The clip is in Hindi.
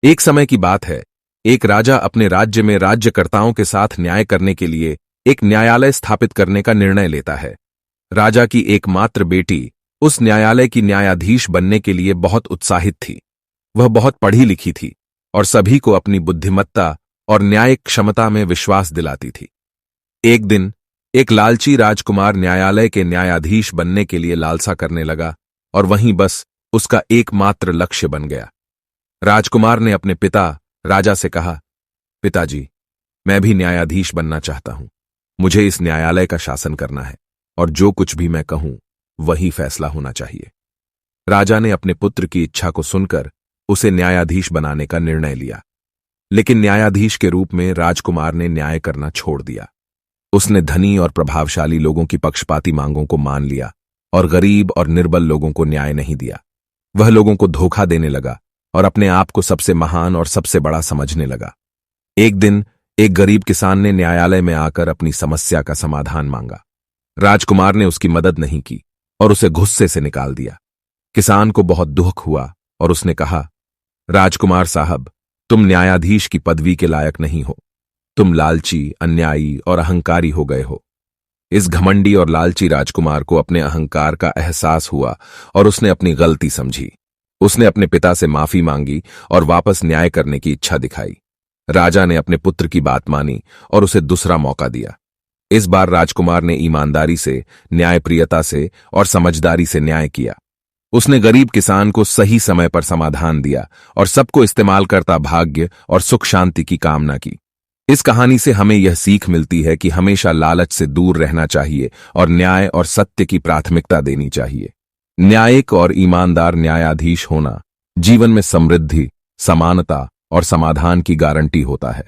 एक समय की बात है, एक राजा अपने राज्य में राज्यकर्ताओं के साथ न्याय करने के लिए एक न्यायालय स्थापित करने का निर्णय लेता है। राजा की एकमात्र बेटी उस न्यायालय की न्यायाधीश बनने के लिए बहुत उत्साहित थी। वह बहुत पढ़ी लिखी थी और सभी को अपनी बुद्धिमत्ता और न्यायिक क्षमता में विश्वास दिलाती थी। एक दिन एक लालची राजकुमार न्यायालय के न्यायाधीश बनने के लिए लालसा करने लगा और वहीं बस उसका एकमात्र लक्ष्य बन गया। राजकुमार ने अपने पिता राजा से कहा, पिताजी, मैं भी न्यायाधीश बनना चाहता हूं। मुझे इस न्यायालय का शासन करना है और जो कुछ भी मैं कहूं वही फैसला होना चाहिए। राजा ने अपने पुत्र की इच्छा को सुनकर उसे न्यायाधीश बनाने का निर्णय लिया, लेकिन न्यायाधीश के रूप में राजकुमार ने न्याय करना छोड़ दिया। उसने धनी और प्रभावशाली लोगों की पक्षपाती मांगों को मान लिया और गरीब और निर्बल लोगों को न्याय नहीं दिया। वह लोगों को धोखा देने लगा और अपने आप को सबसे महान और सबसे बड़ा समझने लगा। एक दिन एक गरीब किसान ने न्यायालय में आकर अपनी समस्या का समाधान मांगा। राजकुमार ने उसकी मदद नहीं की और उसे गुस्से से निकाल दिया। किसान को बहुत दुख हुआ और उसने कहा, राजकुमार साहब, तुम न्यायाधीश की पदवी के लायक नहीं हो। तुम लालची, अन्यायी और अहंकारी हो गए हो। इस घमंडी और लालची राजकुमार को अपने अहंकार का एहसास हुआ और उसने अपनी गलती समझी। उसने अपने पिता से माफी मांगी और वापस न्याय करने की इच्छा दिखाई। राजा ने अपने पुत्र की बात मानी और उसे दूसरा मौका दिया। इस बार राजकुमार ने ईमानदारी से, न्यायप्रियता से और समझदारी से न्याय किया। उसने गरीब किसान को सही समय पर समाधान दिया और सबको इस्तेमाल करता भाग्य और सुख शांति की कामना की। इस कहानी से हमें यह सीख मिलती है कि हमेशा लालच से दूर रहना चाहिए और न्याय और सत्य की प्राथमिकता देनी चाहिए। न्यायिक और ईमानदार न्यायाधीश होना जीवन में समृद्धि, समानता और समाधान की गारंटी होता है।